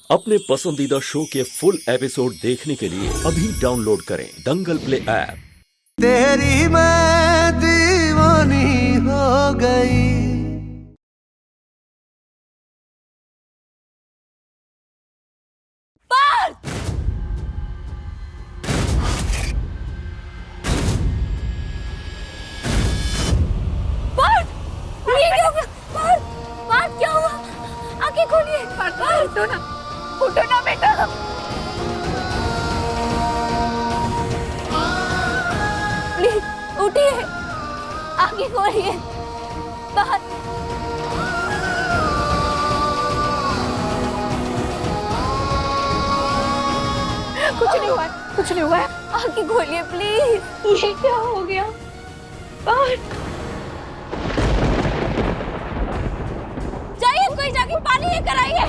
अपने पसंदीदा शो के फुल एपिसोड देखने के लिए अभी डाउनलोड करें दंगल प्ले ऐप। तेरी मैं दीवानी हो गई। ये क्या हुआ? बात क्या हुआ? आंखें खोलिए। उठो ना, उठो ना बेटा। प्लीज उठिए, आंखें खोलिए। बाहर कुछ नहीं हुआ है, कुछ नहीं हुआ है। आंखें खोलिए प्लीज। ये क्या हो गया? बाहर जाइए, कोई जाके पानी लेकर आइए।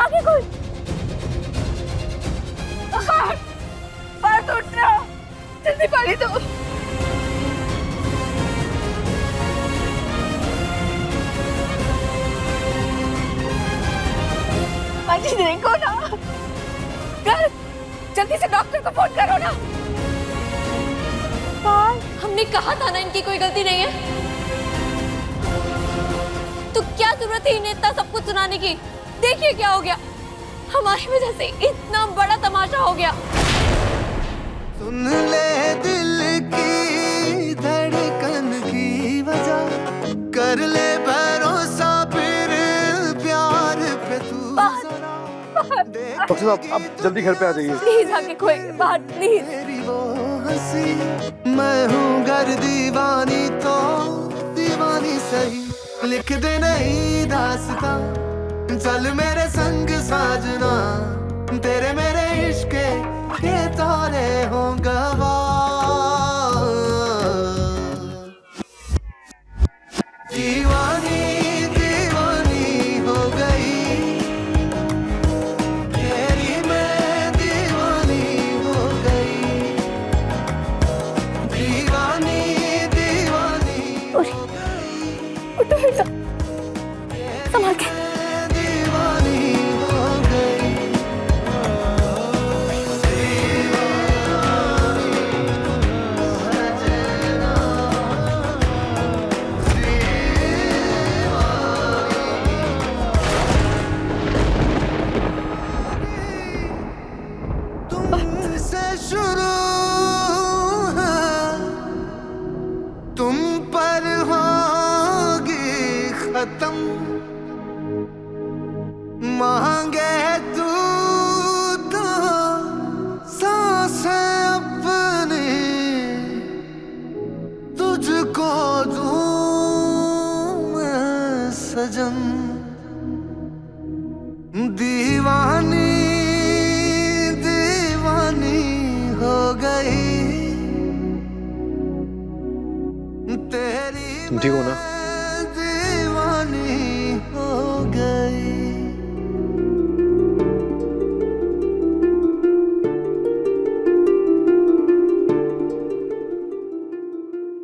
आगे कोई बाहर उठ रहा, जल्दी पानी दो। माजी देखो ना, कर जल्दी से डॉक्टर को फोन करो ना। हमने कहा था ना इनकी कोई गलती नहीं है, तो क्या जरूरत है इन्हें इतना सब कुछ सुनाने की? देखिए क्या हो गया, हमारी वजह से इतना बड़ा तमाशा हो गया। सुन ले दिल की धड़कन की वजह, कर ले भरोसा फिर प्यार पे तू जरा। डॉक्टर साहब आप जल्दी घर पे आ जाइए। प्लीज आके कोई बात, प्लीज। तेरी वो हंसी, मैं हूँ घर दीवानी तो दीवानी सही, लिख दे नई दास्तां, चल मेरे संग साजना, तेरे मेरे इश्क के तारे हों गवाह। दीवानी दीवानी हो गई, तेरी मैं दीवानी हो गई। दीवानी दीवानी हो गई, उठो बेटा, संभाल के। दीवानी हो गई। तुमसे शुरू है, तुम पर होगी खत्म, मांगे तू तो सांसें अपनी, तुझको दूं मैं सजन। दीवानी दीवानी हो गई, तेरी तुम ठीक हो ना? मैं दीवानी हो गई।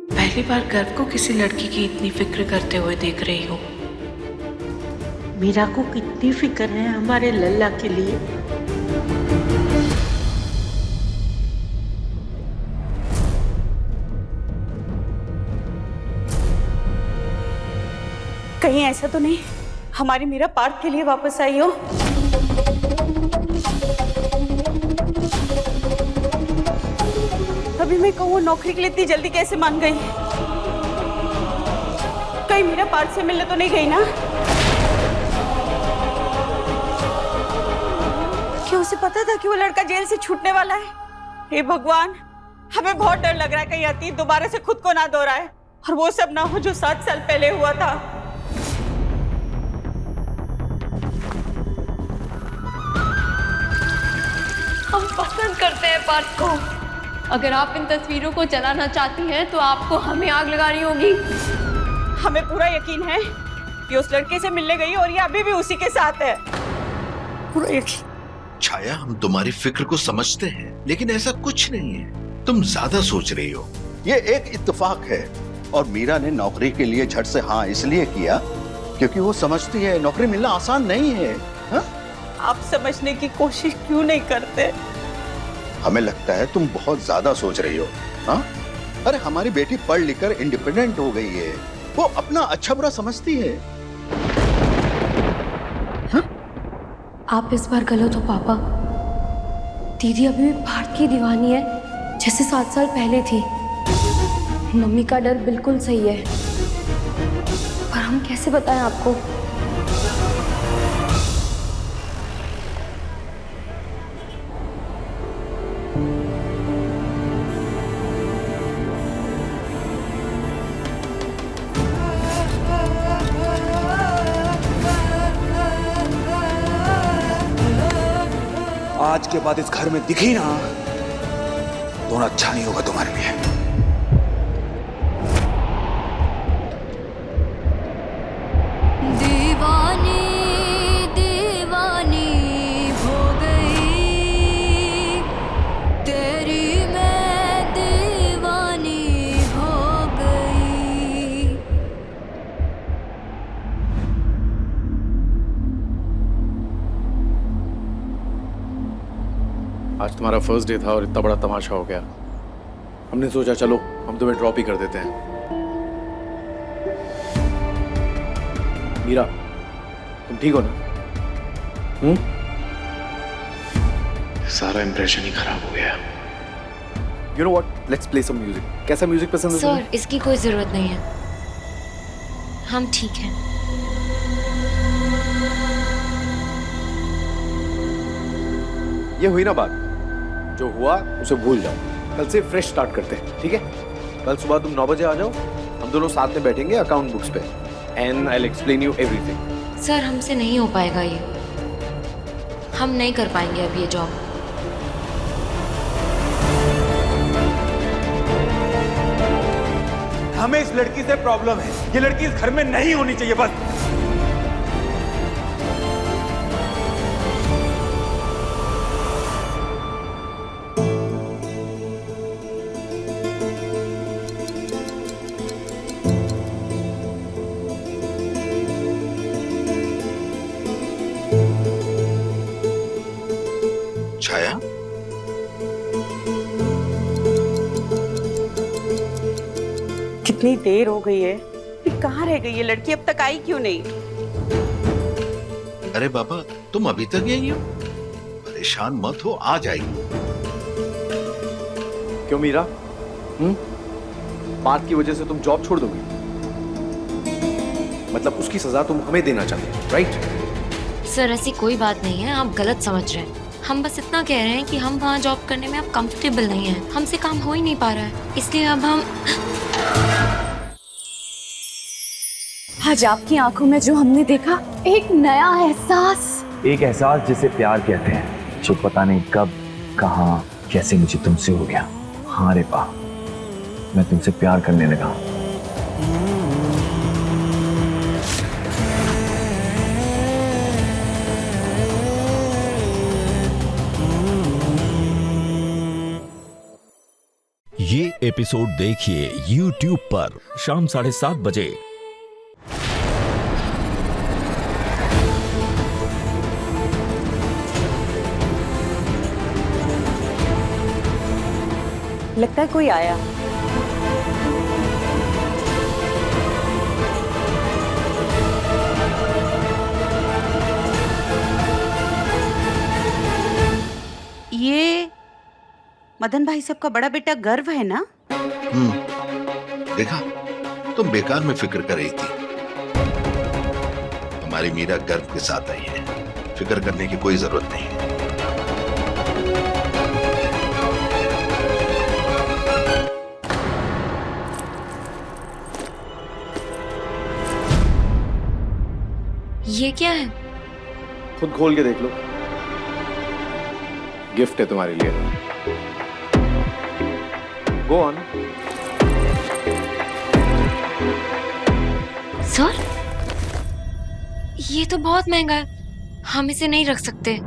पहली बार गर्व को किसी लड़की की इतनी फिक्र करते हुए देख रही हूँ। मीरा को कितनी फिक्र है हमारे लल्ला के लिए। कहीं ऐसा तो नहीं हमारी मीरा पार्क के लिए वापस आई हो? अभी मैं कहूँ नौकरी के लिए इतनी जल्दी कैसे मान गई? कहीं मीरा पार्क से मिलने तो नहीं गई ना? क्या उसे पता था कि वो लड़का जेल से छूटने वाला है? हे भगवान, हमें बहुत डर लग रहा है कहीं आती दोबारा से खुद को ना दोहराए और वो सब ना हो जो 7 साल पहले हुआ था। हम पसंद करते हैं पार्थ को। अगर आप इन तस्वीरों को जलाना चाहती हैं तो आपको हमें आग लगानी होगी। हमें पूरा यकीन है कि उस लड़के से मिलने गई और ये अभी भी उसी के साथ है, पूरा यकीन। छाया, हम तुम्हारी फिक्र को समझते हैं, लेकिन ऐसा कुछ नहीं है, तुम ज्यादा सोच रही हो। ये एक इत्तेफाक है और मीरा ने नौकरी के लिए झट से हाँ इसलिए किया क्योंकि वो समझती है नौकरी मिलना आसान नहीं है। हा? आप समझने की कोशिश क्यों नहीं करते? हमें लगता है तुम बहुत ज्यादा सोच रही हो। हा? अरे हमारी बेटी पढ़ लिख कर इंडिपेंडेंट हो गई है, वो अपना अच्छा बुरा समझती है। आप इस बार गलत हो पापा। दीदी अभी भी पार्थ की दीवानी है, जैसे 7 साल पहले थी। मम्मी का डर बिल्कुल सही है, पर हम कैसे बताएं आपको? आज के बाद इस घर में दिखी ना तो अच्छा नहीं होगा तुम्हारे लिए। दीवानी दीवानी हो गई, तेरी मैं दीवानी हो गई। आज तुम्हारा फर्स्ट डे था और इतना बड़ा तमाशा हो गया। हमने सोचा चलो हम तुम्हें ड्रॉप ही कर देते हैं। मीरा, तुम ठीक हो ना? सारा इंप्रेशन ही खराब हो गया। You know what? Let's play some music. कैसा म्यूजिक पसंद है तुम्हें? सर, इसकी कोई जरूरत नहीं है, हम ठीक हैं। ये हुई ना बात, जो हुआ उसे भूल जाओ। कल से फ्रेश स्टार्ट करते हैं, ठीक है? कल सुबह तुम 9 बजे आ जाओ, हम दोनों साथ में बैठेंगे अकाउंट बुक्स पे and I will explain you everything. Sir, हमसे नहीं हो पाएगा ये, हम नहीं कर पाएंगे अब ये जॉब। हमें इस लड़की से प्रॉब्लम है, ये लड़की इस घर में नहीं होनी चाहिए बस। छाया, कितनी देर हो गई है, कहाँ रह गई ये लड़की? अब तक आई क्यों नहीं? अरे बाबा तुम अभी तक यही हो? परेशान मत हो, आ जाएगी। क्यों मीरा? पार्थ की वजह से तुम जॉब छोड़ दोगी? मतलब उसकी सजा तुम हमें देना चाहते हो, राइट? सर, ऐसी कोई बात नहीं है, आप गलत समझ रहे हैं। हम बस इतना कह रहे हैं कि हम वहाँ जॉब करने में अब कंफर्टेबल नहीं हैं, हमसे काम हो ही नहीं पा रहा है, इसलिए अब हम। आज आपकी आंखों में जो हमने देखा, एक नया एहसास, एक एहसास जिसे प्यार कहते हैं, जो पता नहीं कब कहाँ कैसे मुझे तुमसे हो गया। हाँ रेपा, मैं तुमसे प्यार करने लगा। ये एपिसोड देखिए YouTube पर शाम 7:30 बजे। लगता है कोई आया। ये मदन भाई साहब का बड़ा बेटा गर्व है ना? देखा, तुम बेकार में फिक्र कर रही थी। हमारी मीरा गर्व के साथ आई है, फिक्र करने की कोई जरूरत नहीं है। ये क्या है? खुद खोल के देख लो, गिफ्ट है तुम्हारे लिए। Go on. सर, ये तो बहुत महंगा है, हम इसे नहीं रख सकते।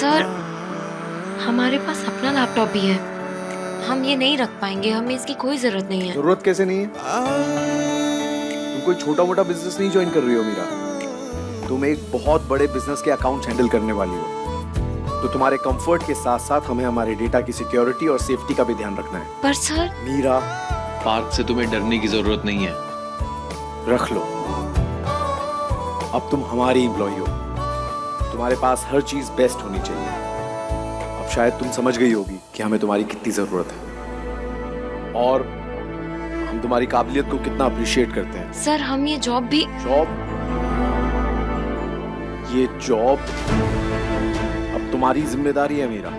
सर, हमारे पास अपना लैपटॉप भी है, हम ये नहीं रख पाएंगे, हमें इसकी कोई जरूरत नहीं है। जरूरत कैसे नहीं है? तुम कोई छोटा मोटा बिजनेस नहीं ज्वाइन कर रही हो मीरा, तुम एक बहुत बड़े बिजनेस के अकाउंट्स हैंडल करने वाली हो। तो तुम्हारे कंफर्ट के साथ साथ हमें हमारे डेटा की सिक्योरिटी और सेफ्टी का भी ध्यान रखना है। पर सर, मीरा, पार्थ से तुम्हें डरने की जरूरत नहीं है। रख लो, अब तुम हमारी एम्प्लॉय हो, तुम्हारे पास हर चीज बेस्ट होनी चाहिए। अब शायद तुम समझ गई होगी कि हमें तुम्हारी कितनी जरूरत है और हम तुम्हारी काबिलियत को कितना अप्रिशिएट करते हैं। सर हम ये जॉब भी ये जॉब अब तुम्हारी जिम्मेदारी है मीरा।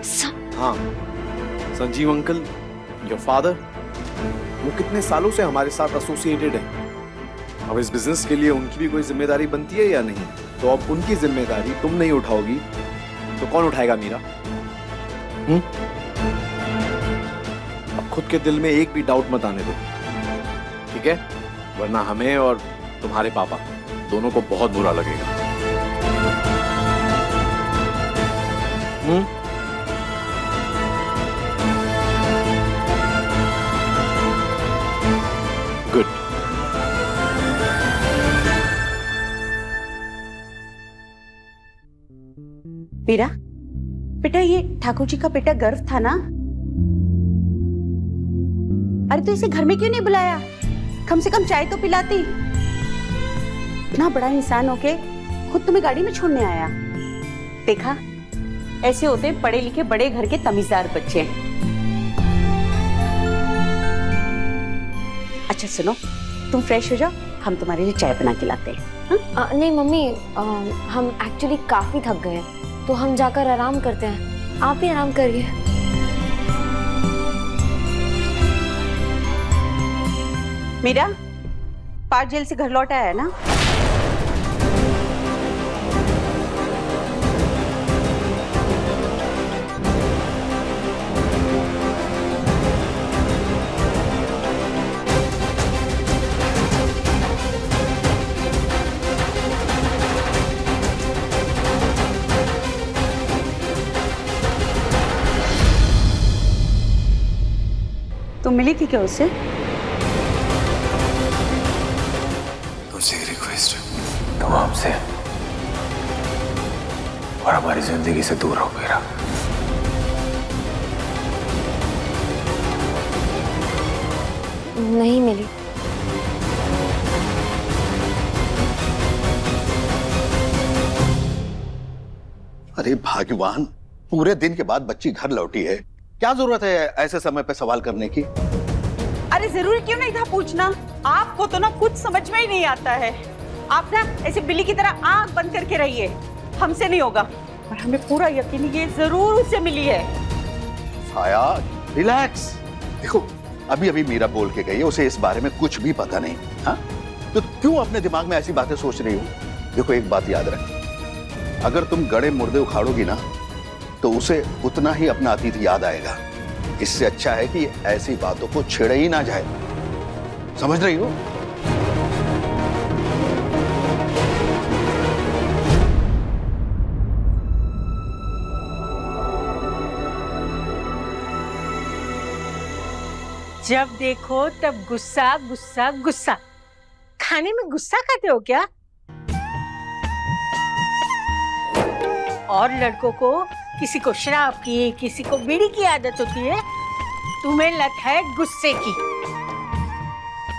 हाँ, संजीव अंकल, योर फादर, वो कितने सालों से हमारे साथ एसोसिएटेड है। अब इस बिजनेस के लिए उनकी भी कोई जिम्मेदारी बनती है या नहीं? तो अब उनकी जिम्मेदारी तुम नहीं उठाओगी तो कौन उठाएगा मीरा? अब खुद के दिल में एक भी डाउट मत आने दो, ठीक है? वरना हमें और तुम्हारे पापा दोनों को बहुत बुरा लगेगा। गुड। मीरा, बेटा ये ठाकुर जी का बेटा गर्व था ना? अरे तो इसे घर में क्यों नहीं बुलाया? कम से कम चाय तो पिलाती। इतना बड़ा इंसान होके खुद तुम्हें गाड़ी में छोड़ने आया। देखा, ऐसे होते पढ़े लिखे बड़े घर के तमीजदार बच्चे। अच्छा सुनो, तुम फ्रेश हो जाओ, हम तुम्हारे लिए चाय बना के लाते हैं। नहीं मम्मी, हम एक्चुअली काफी थक गए हैं, तो हम जाकर आराम करते हैं। आप भी आराम करिए। मीरा, पार्थ जेल से घर लौट आया है ना? तुम मिली थी क्या उससे? तुमसे एक रिक्वेस्ट है, तुम हमसे और हमारी जिंदगी से दूर हो मीरा। नहीं मिली। अरे भगवान, पूरे दिन के बाद बच्ची घर लौटी है, क्या जरूरत है ऐसे समय पे सवाल करने की? अरे जरूरी क्यों नहीं था पूछना? आपको तो ना कुछ समझ में ही नहीं आता है। आप ना ऐसे बिल्ली की तरह आंख बंद करके रहिए, हमसे नहीं होगा। और हमें पूरा यकीन है ये जरूर उससे मिली है। साया, रिलैक्स। देखो, अभी अभी मीरा बोल के गई है, उसे इस बारे में कुछ भी पता नहीं। हाँ, तो क्यों अपने दिमाग में ऐसी बातें सोच रही हो? देखो एक बात याद रख, अगर तुम गड़े मुर्दे उखाड़ोगी ना तो उसे उतना ही अपना अतीत याद आएगा। इससे अच्छा है कि ऐसी बातों को छेड़े ही ना जाए। समझ रही हो? जब देखो तब गुस्सा गुस्सा गुस्सा। खाने में गुस्सा करते हो क्या? और लड़कों को किसी को शराब की, किसी को बीड़ी की आदत होती है, तुम्हें लत है गुस्से की।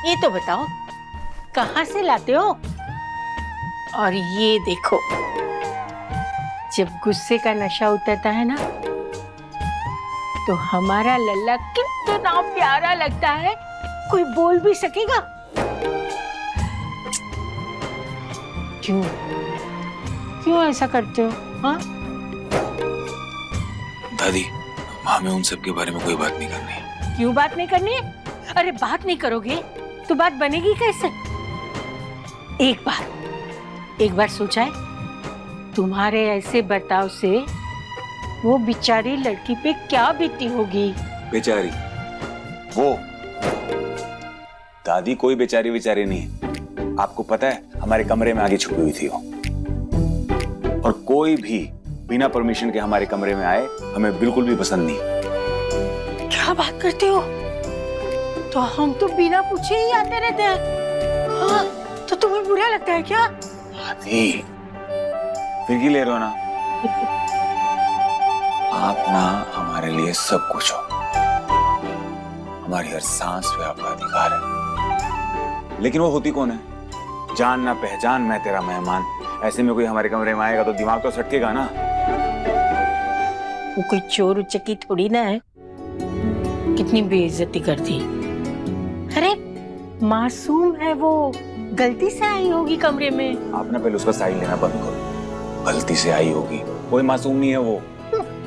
ये तो बताओ कहाँ से लाते हो? और ये देखो, जब गुस्से का नशा उतरता है ना तो हमारा लल्ला कितना प्यारा लगता है, कोई बोल भी सकेगा? क्यों क्यों ऐसा करते हो? हाँ दादी, हमें उन सब के बारे में कोई बात नहीं करनी है। क्यों बात नहीं करनी है? अरे बात नहीं करोगे तो बात बनेगी कैसे? एक बार सोचा है, तुम्हारे ऐसे बर्ताव से वो बेचारी लड़की पे क्या बीती होगी? बेचारी? वो दादी कोई बेचारी बेचारी नहीं है। आपको पता है, हमारे कमरे में आगे छुपी हुई थी वो, और कोई भी बिना परमिशन के हमारे कमरे में आए हमें बिल्कुल भी पसंद नहीं। क्या बात करते हो? तो हम तो बिना पूछे ही आते रहते हैं। हाँ, तो तुम्हें बुरा लगता है क्या? आदि, फिर की ले रहे हो ना? आप ना हमारे लिए सब कुछ हो, हमारी हर सांस पे आपका अधिकार है। लेकिन वो होती कौन है? जान ना पहचान, मैं तेरा मेहमान। ऐसे में कोई हमारे कमरे में आएगा तो दिमाग तो सटकेगा ना। वो कोई चोर उचक्की थोड़ी ना है, कितनी बेइज्जती कर दी। अरे मासूम है वो, गलती से आई होगी कमरे में। आप ना पहले उसका साइड लेना बंद करो। गलती से आई होगी, कोई मासूम नहीं है वो।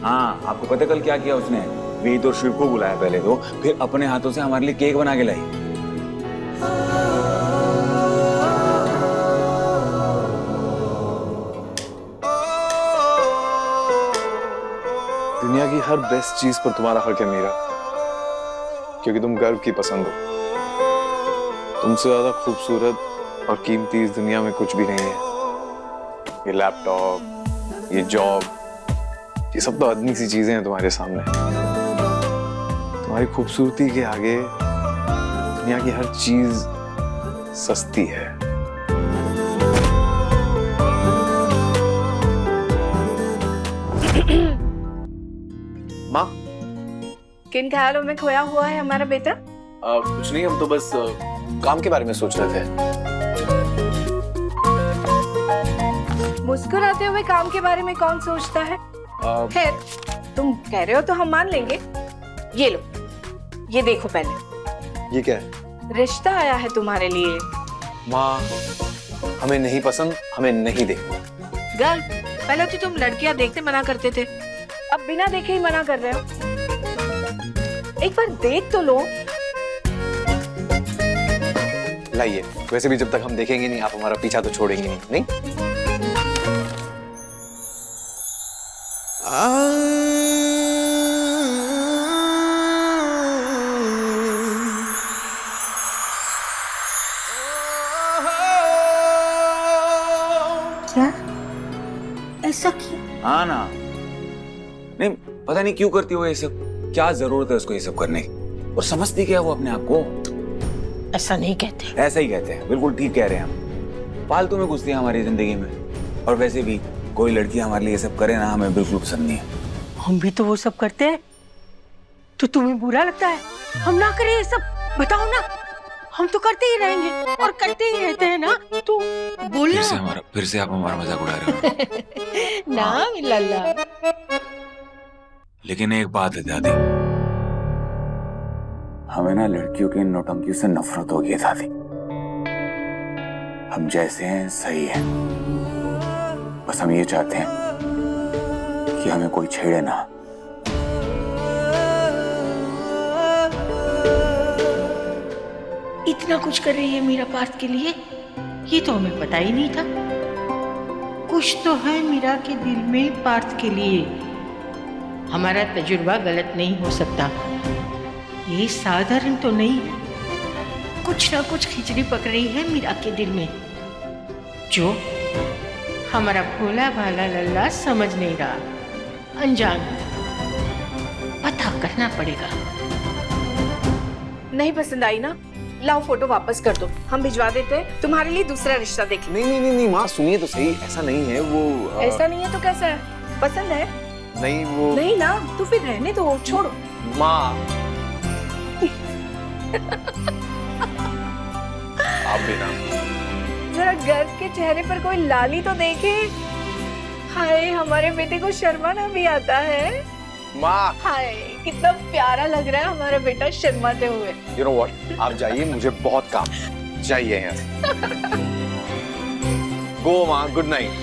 हाँ, आपको पता कल क्या किया उसने? वेद और शिव को बुलाया पहले तो, फिर अपने हाथों से हमारे लिए केक बना के लाई। दुनिया की हर बेस्ट चीज पर तुम्हारा हक है मीरा, क्योंकि तुम गर्व की पसंद हो। तुमसे ज्यादा खूबसूरत और कीमती इस दुनिया में कुछ भी नहीं है। ये लैपटॉप, ये जॉब, ये सब तो आदमी सी चीजें हैं तुम्हारे सामने। तुम्हारी खूबसूरती के आगे दुनिया की हर चीज सस्ती है। माँ, किन ख्यालों में खोया हुआ है हमारा बेटा? कुछ नहीं, हम तो बस काम के बारे में सोच रहे थे। मुस्कुराते हुए काम के बारे में कौन सोचता है? खैर, तुम कह रहे हो तो हम मान लेंगे। ये लो, ये देखो पहले। ये क्या है? रिश्ता आया है तुम्हारे लिए। माँ, हमें नहीं पसंद, हमें नहीं देखना। गर्ल, पहले तो तुम लड़कियां देखते मना करते थे, अब बिना देखे ही मना कर रहे हो। एक बार देख तो लो। लाइए, वैसे भी जब तक हम देखेंगे नहीं, आप हमारा पीछा तो छोड़ेंगे नहीं, नहीं? क्या? ऐसा क्यों? हाँ ना, नहीं पता नहीं क्यों करती हो ये सब। क्या जरूरत है उसको ये सब करने की? और समझती क्या वो अपने आप को? ऐसा नहीं कहते। ऐसा ही कहते हैं, बिल्कुल ठीक कह रहे हैं हम। फालतू में घुसती है हमारी जिंदगी में। और वैसे भी कोई लड़की हमारे लिए ये सब करे ना, हमें बिल्कुल पसंद नहीं है। हम भी तो वो सब करते हैं, तो तुम्हें बुरा लगता है? हम ना करें ये सब? बताओ ना, हम तो करते ही रहेंगे और करते ही रहते हैं ना। तो बोलना। फिर से आप हमारा मजाक उड़ा रहे हो। ना लल्ला। लेकिन एक बात है दादी, हमें ना लड़कियों की नौटंकी से नफरत हो गई है दादी। हम जैसे हैं सही है, बस हम ये चाहते हैं कि हमें कोई छेड़े ना। इतना कुछ कर रही है मीरा पार्थ के लिए, ये तो हमें पता ही नहीं था। कुछ तो है मीरा के दिल में पार्थ के लिए। हमारा तजुर्बा गलत नहीं हो सकता, ये साधारण तो नहीं है। कुछ ना कुछ खिचड़ी पक रही है मीरा के दिल में, जो हमारा भोला भाला लल्ला समझ नहीं रहा। अनजान, पता करना पड़ेगा। नहीं पसंद आई ना? लाओ फोटो वापस कर दो, हम भिजवा देते हैं। तुम्हारे लिए दूसरा रिश्ता देख। नहीं नहीं नहीं नहीं माँ, सुनिए तो सही, ऐसा नहीं है वो। ऐसा नहीं है तो कैसा है? पसंद है? नहीं वो नहीं ना, तो फिर रहने दो, छोड़ो। माँ आप भी ना। जरा गर्व के चेहरे पर कोई लाली तो देखे। हाय, हमारे बेटे को शर्माना भी आता है। माँ, हाय, कितना प्यारा लग रहा है हमारा बेटा शर्माते हुए। यू नो व्हाट, आप जाइए, मुझे बहुत काम है। जाइए यहाँ से। गो माँ, गुड नाइट।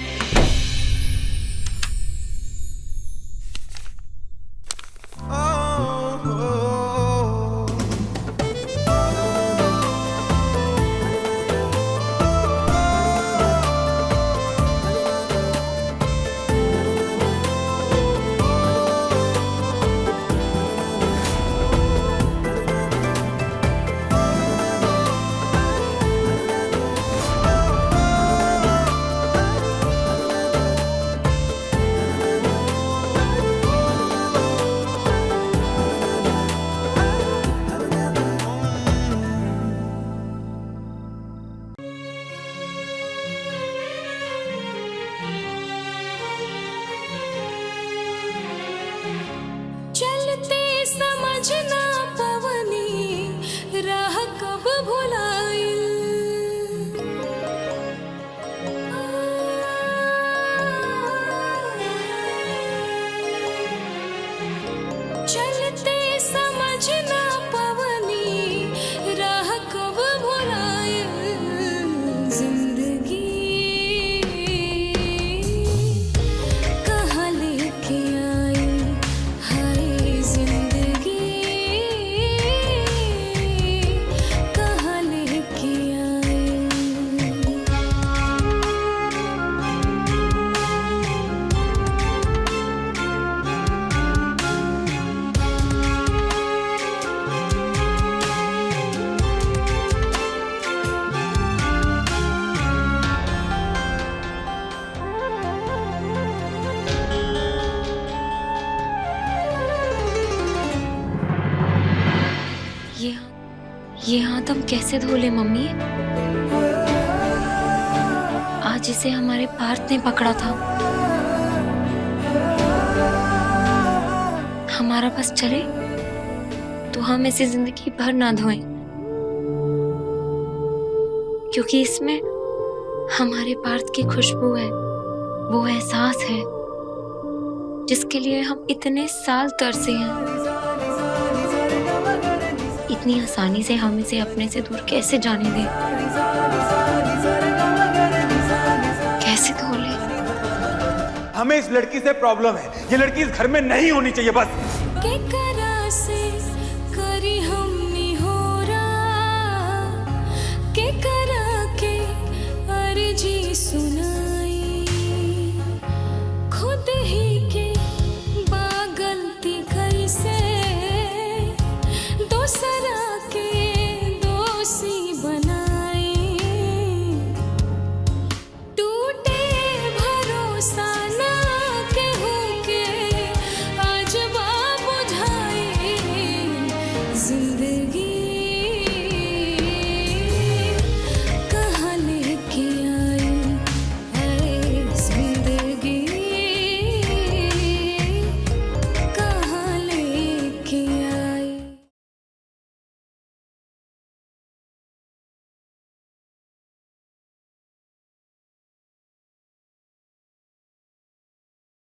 ये हाथ हम कैसे धो ले मम्मी? आज इसे हमारे पार्थ ने पकड़ा था। हमारा बस चले तो हम इसे जिंदगी भर ना धोएं, क्योंकि इसमें हमारे पार्थ की खुशबू है, वो एहसास है जिसके लिए हम इतने साल तरसे हैं। इतनी आसानी से हम इसे अपने से दूर कैसे जाने दें? कैसे धो ले? हमें इस लड़की से प्रॉब्लम है। ये लड़की इस घर में नहीं होनी चाहिए बस।